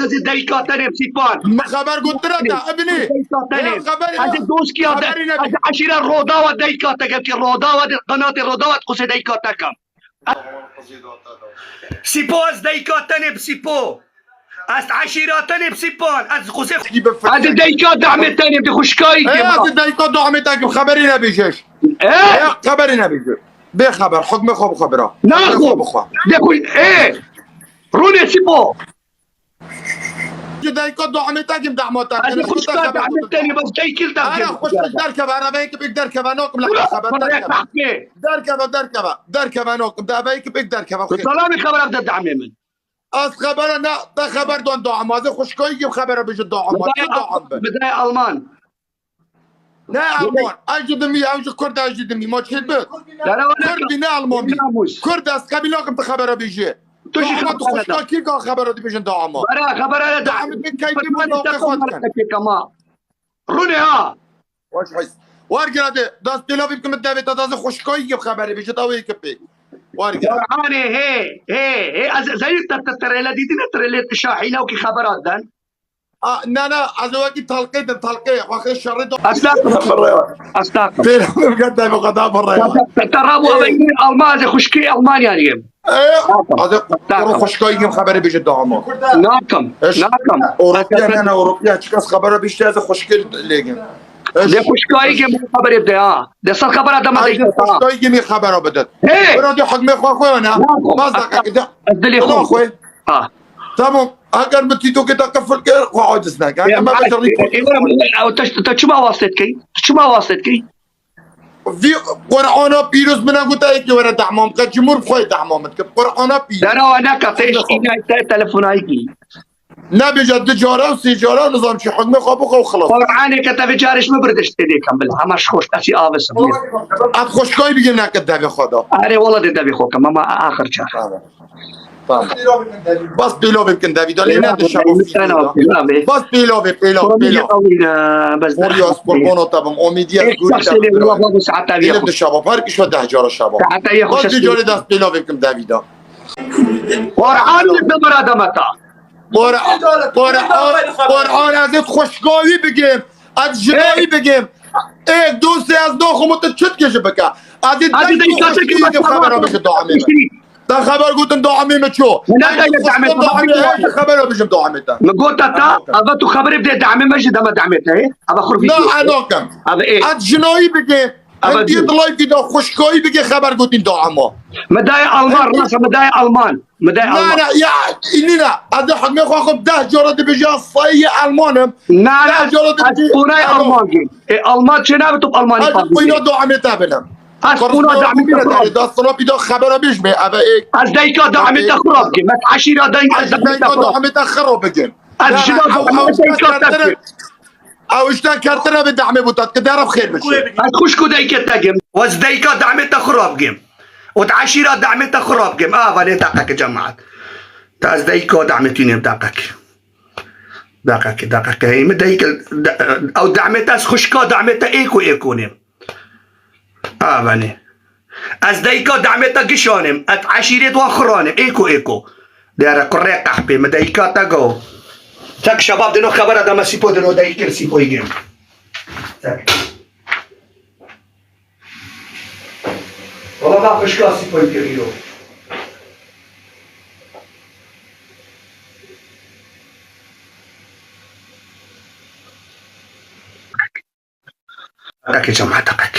سيبان از دایکا تنم سيبان ما خبر قلت لك ابني دایکا تنم خبري از دوسكي از خبري نبي عشيرة الروضة ودایکا تكم كي الروضة قناة الروضة وتقص دایکا تكم سيبو از دایکا تنم سيبو از عشيرة تنم سيبان از قص از دایکا دعم تنم بخشكاي ايه هذا دايكو دعمتك خبري نبي جيش ايه خبري نبي بخبر حكم خو بخبره ناخذ دخل ايه روني سيبو دايكو دعمتك بدعمتك انا خش دعم تاني بس جاي كل انا خش دركب انا بيك بيك دركب انا لا خبر دركب انا بدي بيك بيك دركب سلامي خبر بدي دعم من از خبر انا ده خبر دون دعم هذا خوش كوي خبر بيجي دعم بداية المان لا المان اجدمي اوج كرد اجدمي ما تشد كرد لا المان كرد از قبل لكم خبر بيجي تشي خوش كيف خبر دي بيجي دعم برا خبر انا دعم من كيف كمان روني ها واش حس وارجع ده داس دلوفي بكم الدافيد داس خوش كوي خبر بيجي طويل كبي وارجع فرعاني هي زي ترى لا دي ترى لا شاحنه وكي خبرات دان لا ازواجي تلقي واخي الشر استاكم فين بجد بقضاء برا ترابو بين المازي خشكي المانيا اليوم ايه خشكاي خبري بيجي دعم ناكم اوروبيا انا اوروبيا تشكس خبره بيجي هذا خشكي ليجن ده خشكاي جيم خبر يبدا ده صار خبر هذا ما ده خشكاي جيم خبره بدت برادي حق مي اخوي انا مصدق كده ادلي اخوي تمام اگر بتيتو كده قفل كده قاعد اسناك انا ما بجرب شو ما واسطتك في قرآن بيروز من قلت لك ورا دعمهم كجمهور بخوي دعمهم قرآن بيروز انا كتيش تليفون هايكي نبي جد جارة وسيجارة نظام شي حكم خابوخ وخلاص قرآن كتب جارش ما بردش تدي كمل همش خوش اسي ابس خوش كاي بيجي هناك الدبي خدا اري والله الدبي خوك ما اخر شهر بس بيلو يمكن دافيد لينا بس بيلو بس موريوس بوربونو طبعا اوميديا اللي ابن الشباب فرق شو ده جار الشباب بس جاري داس بيلو يمكن دافيد قرآن الدمر هذا متى قرآن ازت خوشگاهی بگیم از جنایی بگیم ایک دوستی از دو خموت چت کشه بکا از دیگه خبر بشه دعمه تا خبر قلت دعمه چو خبر بشه دعمه تا قلت تا ابا تو خبر بده دعمه مش دم دعمته ابا خرفي لا انا كم از جنایی بگیم انتي لايف كده خوشگاهی بگی خبر قلت دعمه مداي المان راس مداي المان لا يا إننا هذا حق ما يخاف ده جرد بيجي صي ألمانهم لا جرد أسبوناي ألماني ألمان شنو بتوب ألماني أسبونا دو عم يتابعنا أسبونا دو عم يتابعنا ده صنابي ده خبره بيجمع أبا إيه أزديكا دو عم يتخرب جم عشيرة دايكا دو عم يتخرب بجم أو إشتان كارتنا بدعم بوتات كده رب خير بشي أخشكو دايكا تجم وزديكا دعم يتخرب جم وتعشيرة دعمتها خراب جم فالي دقك جماعة تاز دايكو دعمتيني دقك هي مدايك او دعمتها خشكا دعمتها ايكونيم فالي از دايكو دعمتها قشونم ات عشيرة واخرانم ايكو دارا قريق قحبي مدايكا تاقو تاك شباب دينو خبر هذا ما سيبو دينو دايكر سيبو يجيم والله ما خوش كاسي poi periodo دقك يا جماعة دقك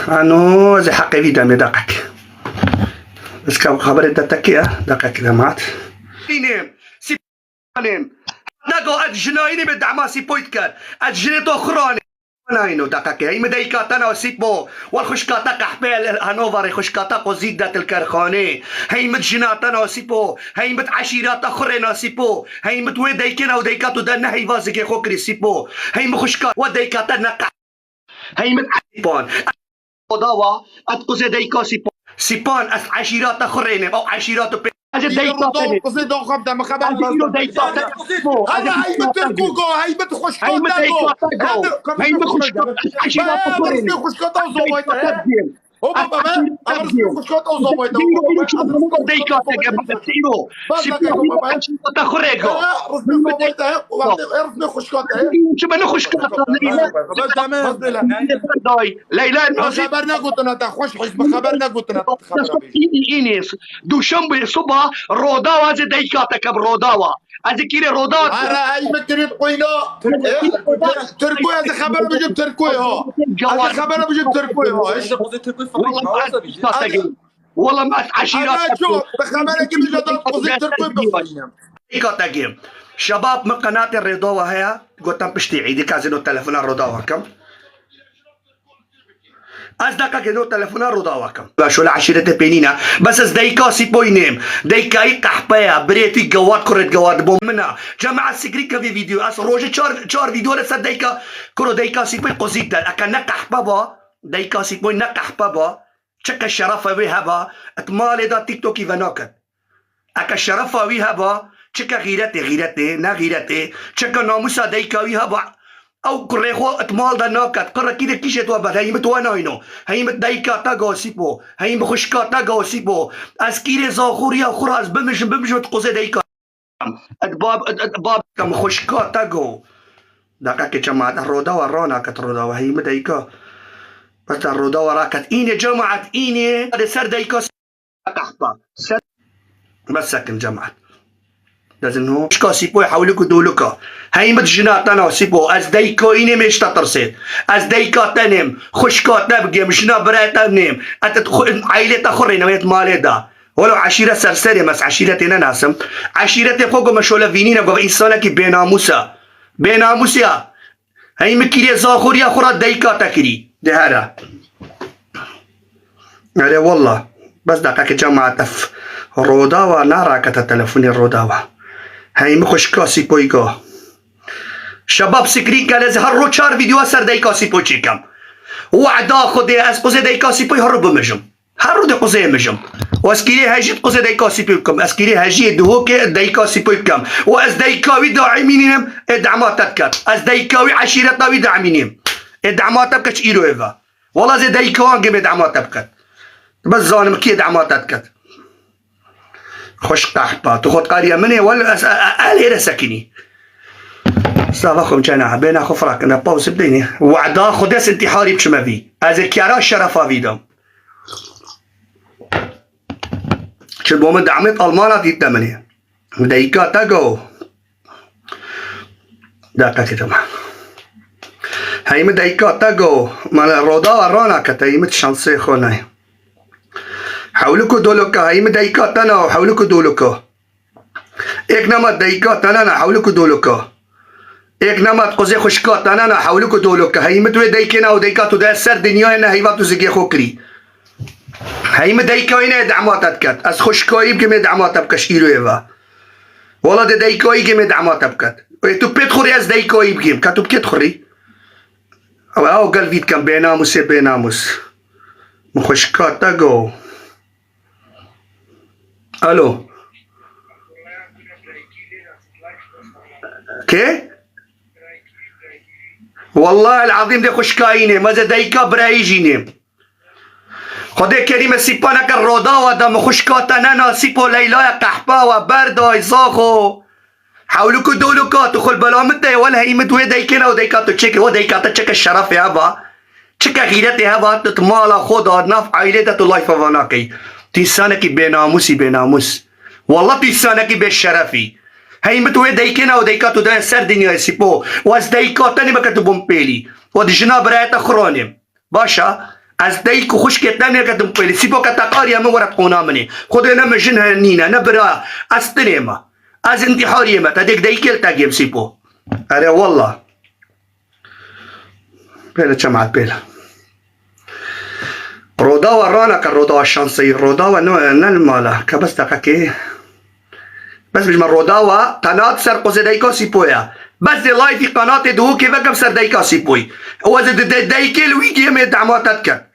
أنا زي حقي في دمي دقك بس كم خبر دتكية دقك يا جماعة نيم سيبانيم نقو أجنايني بدعماسي بويتكر أجنيتو خراني ناينو دقك هي مدايكاتنا وسيبو والخشكاتا كحبال هانوفر خشكاتا قزيدة الكرخانة هي متجناتنا وسيبو هي متعشيرات أخرين سيبو هي متودايكنا ودايكاتو دنا هي فازك خوكري سيبو هي مخشكات ودايكاتنا هي متعشيبون ودوا أتقصي دايكا سيبون أس عشيرات أخرين أو عشيرات أجد دايكاتني قصيدة خبطة ما خبر هذا هاي بتركوكو هاي بتخشكو هاي بتخشكو عشيرات أخرين هو بابا ما أنا رسمي خشكات أو زوميته بس لك يا بابا لا رسمي زوميته رسمي خشكات بس لا خبرنا قلت أنا تخش حزب خبرنا قلت أنا خبر اینیس دوشنبه صبح روداوا از دیکاتا کب روداوا از کیره روداوا أنا أي مكري قوينا تركوي هذا خبر بجيب تركوي ها هذا خبر بجيب تركوي ها إيش والله ما عشيرات أنا شوف بخبرك بيجي قصدي تركوي بفنيم دیکاتا گیم شباب من قناة الروداوا هيا قلت بشتي عيدي كازينو تلفون الروداوا كم از دقا که دو تلفون رو داوکم و شو لعشیرت بینینا بس از دیکا سی پوینیم دیکایی قحبه بریتی گواد کرد گواد بومنا جماعة سگری که ویدیو از روژه چار ویدیو رسد دیکا کرو دیکا سی پوی قزید دل اکا نقحبه با دیکا سی پوی نقحبه با چکا شرفه وی هبا اتمال دا تیک توکی و ناکد اکا شرفه وی هبا چکا غیرته نه غیرته چکا ناموسا دیکاوی هبا او كريخو اتمال دا ناكت قرر كده كيشت وبد هيم تواناينو هيم دايكا تاغو سيبو هيم خشكا تاغو سيبو اسكيري زاخوريا خراز بمش تقوزي دايكا ادباب كم خشكا تاغو داكا كي جماعة الرودا ورانا كت رودا وهيم دايكا بس الرودا وراكت ايني جماعة ايني هذا سر دايكا قحطة بس سكن جماعة لازم هو شكا سيبو يحاولوك دولوكا هاي متجنا تنا سيبو از دايكا إني مش تطرسيت از دايكا تنم خشكا تبقى مشنا برات تنم عائلة تخرين ويت مالي دا ولو عشيرة سرسري بس عشيرتنا ناسم عشيرتي فوق مشولا فينينا قف إنسانا كي بيناموسا هاي مكيري زاخوريا خورا دايكا تكري ده هذا أري والله بس دقاك جماعة تف روداوا نارا كتا تلفوني روداوا هاي مخشكا سيبويكا شباب سكرين كان از هر رو 4 ویدیو سر دیکا سیپو چیکم وعدا خودی از قضیه دیکا سیپوی هر رو بمجم هر رو دی قضیه مجم و از کیری هجی قضیه دیکا سیپوی کم از کیری هجی دو که دیکا سیپوی کم و از دیکاوی داعمینیم ادعامات کت از دیکاوی عشیرتاوی داعمینیم ادعامات کت ایرو ایوا والله از دیکاوان گم ادعامات کت بس ظالم کی ادعامات کت خوش قحبا تو خود قاریا منی ولا اهلی رسکنی سافاكم جنا بين خفرك انا باوس بديني وعدا خدس انتحاري بشما في از كيارا شرفا فيدم شو بوم دعمت المانا في الثمانية دايكا تاغو داكا كده هاي مدايكا تاغو مال رودا ورانا كتايمت شانسي خوناي حولكو دولوكا هاي مدايكا تانا حولكو دولوكا اكنما دايكا تانا حولكو دولوكا एक नमत قزه خشکات انا حولكو دولوك هيمت وديكنا وديكاتو ده سر دنيا انا هيباتو زگي خوكري هيم ديكاينا دعماتك از خشکایی بگم دعماتك كشيرو ايوا والله ده ديكاي گم دعماتك تو بتخوري از ديكاي بگم كاتو بتخوري او قلبيت كم بيناموس مخشكات تاغو الو كي والله العظيم ده خشكاينه ماذا دايكا برايجينه خدي كريم سيبانا كالرودا ودم خشكاتنا ناسيبو ليلا قحبا وبردا يزاخو حولكو دولوكا تخل بلامته ولا هيمت ودايكنا ودايكاتو تشيك ودايكاتا تشيك الشرف يا با تشيك غيرتي هبا تتمالا خدا نف عائلتة الله فواناكي تيسانكي بيناموس والله تيسانكي بالشرفي هاي متوي دايكنا ودايكاتو ده سر دنيا سيبو واز دايكاتني بكتو بومبيلي ودجنا برايت اخرانم باشا از دايكو خشكتني بكتو بومبيلي سيبو كتاقاريا من ورد قونامني خدنا مجنها نينا نبرا استنيما از انتحاري ما تديك دايكل تاقيم سيبو اري والله بيلا جماعة بيلا رودا ورانا كالرودا الشانسي رودا ونالمالا كبس دقاكي بس مش من روداوا قناة سر قوزي دايكا سيبويا بس دي لايف في قناة دهو كيف كم سر دايكا سيبوي هو زي دايكي الويجي يمي دعماتك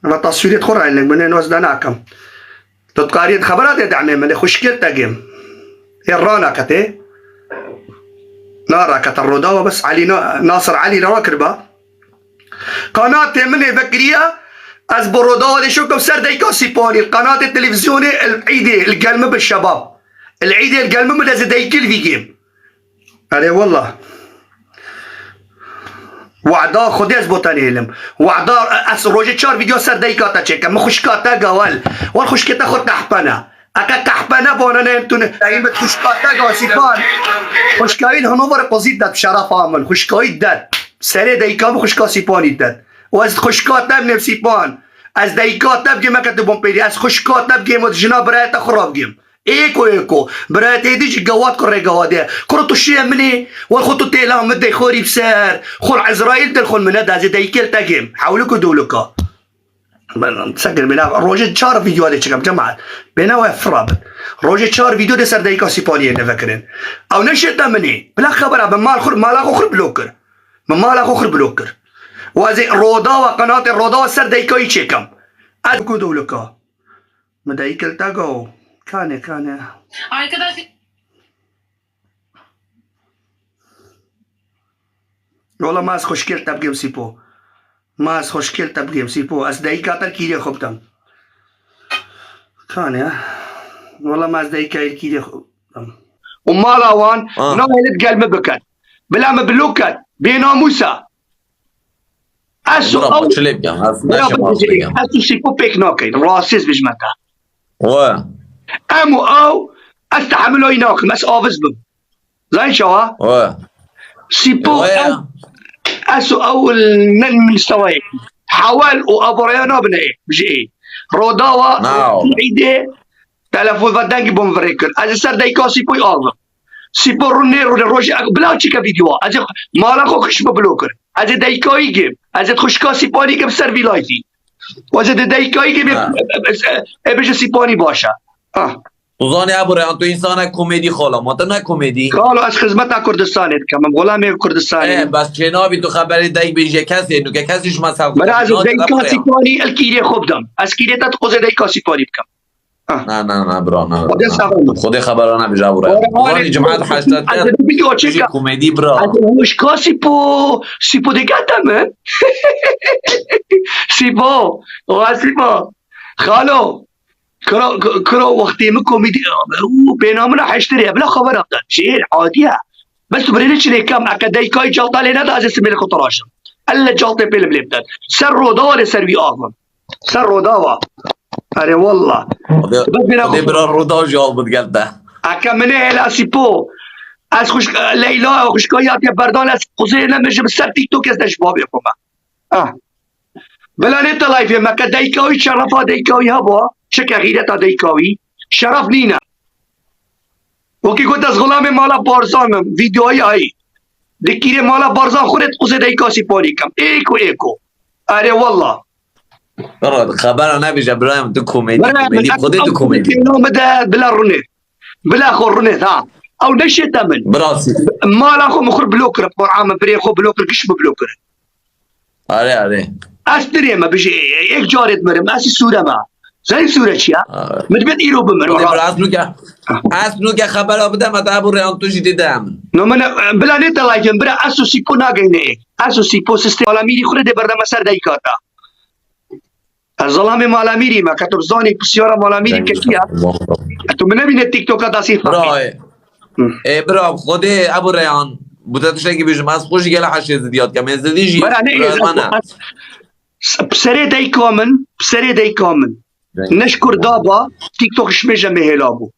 ما تصويرات خرع انك من نوز داناكم تتقاريد خبرات يدعمي من خشكيل تاقيم الرانا كتي نارا كت الروداوا بس علي ناصر علي راكربا قناة مني بكرية از بروداد شكم سر ديكا سيباني القناة التلفزيونية العيدة القلمة بالشباب العيدة القلمة من از ديكي الفيجيم هذا والله وعدا خودی از بوتانی علم وعدا از روزی 4 ویدیو سر دایکاتا چکم مخشکاتا گوال وال خشکتا خود تحپنا اکا تحپنا بانا نمتونه این بد خشکاتا گوا سیفان خشکایید هنوبر قضید داد شرف آمن خشکایید داد سر دایکام خشکا سیپانی داد و از خشکاتا بنم سیپان از دایکاتا بگیم اکت بومپیری از خشکاتا بگیم و جناب برایت خراب گیم ایکو برایت ایدیج گواد کره گواده کرو تو شیه منی وال خود تو تیلا مده خوری بسر خور عزرائیل دل خون منه دازه دایکل تگیم حولکو دولکا من سجل بلا روجه 4 فيديو هذا كم جماعه بينا وفراب روجه 4 فيديو ده سر دايكا سيبانيه نفكرين او نشيت مني بلا خبر بمال خر مال اخر بلوكر مال اخر بلوكر وازي رودا وقناه الرودا وسر دايكا يشكم ادكو دولكا مدايكل تاغو كان Arkadaş والله ما از خوشگل تبگیم سیپو ما از خوشگل تبگیم سیپو از دایکا تر کیره خوبتم کانه والله ما از دایکا کیره خوبتم ومال اوان نوهلت قلب بكت بلا مبلوكت بناموسا اسو او اسو سيبو بيك نوكي راسيس بجمتا امو او استحملو يناك مس اوفز بم زين شوا سيبو اسو اول نن من سواي حوال وابريانا بني بجي روداوا عيدي تلفون فدانك بوم فريكر از سر دايكا سيبو يالله سيبو روني روجي بلا تشيكا فيديو از مالا خو خش بلوكر از دايكا يجيب از تخشكا سيباني كم سر فيلايتي واز دايكا يجيب بيجي سيباني باشا وزانی ابو ریان تو انسان کمدی خالا ما تو نه کمدی خالا از خدمت کردستانت کم غلام کردستانی بس جنابی تو خبری دای بیجه کسی نو که کسیش مثلا من از دایکا سیپانی الکیری خوب دم از کیری تا قوز دایکا سیپانی بکم نه برا نه خود خبرانه بیجه ابو ریان وزانی جماعت 80 بیجه کمدی برا از مشکا سیپو دیگه دمه سیپو خالو كرو وقتي من كوميدي بينامنا حيشتري بلا خبر ابدا شيء عاديه بس بريلش لي كم اكداي كاي جلطه لنا ده اسم لك طراشم الا جلطه بيل بلبدان سر دار سروي اغم سر داوا اري والله بس برا رودا جال بتقلده اكا من الى سيبو از خوش ليلى خوش كايات يا بردان از قزينا مش بسر تيك توك از شباب يكما بلا نت لايف ما كداي كاي شرفا داي كاي هبا شك غيرتا دايكاوي شرف نينا وكي قلت از غلام مالا بارزان فيديوهاي هاي دكيري مالا بارزان خودت قوزي دايكاسي باني كم ايكو اري والله خبر نبيجه برايم تو كوميدي خودت تو كوميدي بلا رنت بلا خور رنت ها او نشيت من براسي مالا خو مخر بلوكر عام بريخو بلوكر كش بلوكر اري استري ما بيجي ايك جارت مرم اسي سوره ما زي سوره چیا مدبت ایرو بمر اصلو که خبر بده متا ابو ریان تو دیدم نو من بلا نت لايكن برا اسو سيبو ناگينه اسو سيبو سيستم مالاميري خورد برنامج سر دايكاتا الظلام مالاميري ما كتب زاني بسياره مالاميري كتيا تو من ببین تيك توك دا سيفا برا خود ابو ریان بوده تشه که بیشم از خوشی گله حشه زدیات که مزدی جی بسره داي كامن نشكر دابا تيك توك شمجه مهلابو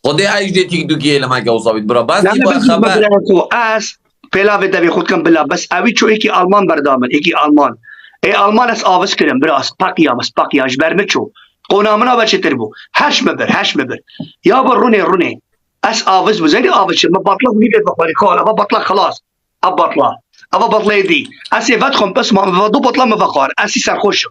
خودی اجده تيك توكي لما که اصابید برا بس يبقى خبر اس بلاوه دوی خود کم بلا بس اوی چو ایکی آلمان بردامن ایکی آلمان ای آلمان اس آوز کرم برا اسپاقیا جبر مچو قونامنا بچه تر بو هش مبر یا بر رونه اس آوز بزنی آوز شد ما بطلق میبید بخوری خال اما بطلق خلاص ابا بطلق دی اسی فت خم بس ما دو بطلق مفخار اسی سرخوش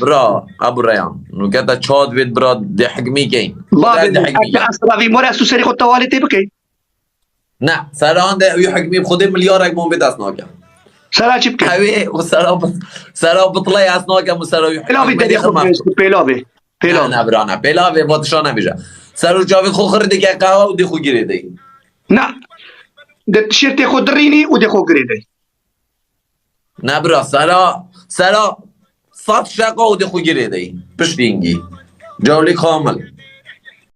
برا ابو ریان نو کتا چاد بید برا ده حکمی کن اکا اسراوی مور اسو سری خود توالی تی بکی نه سران ده اوی حکمی بخوده ملیار اگمون بید اسنا کن سرا چی بکی اوی و سرا بطلای اسنا کن و سرا پیلاوی دادی خود پیلاوی نه برا نه پیلاوی باتشا نمیشه سرا جاوید خو خرده که قهوه و دی خو گیره دی نه ده تیشرت خود رینی و دی خو گیره دی نبرا سلا صد شقا ودي خو گیره دی پشت اینگی جولی کامل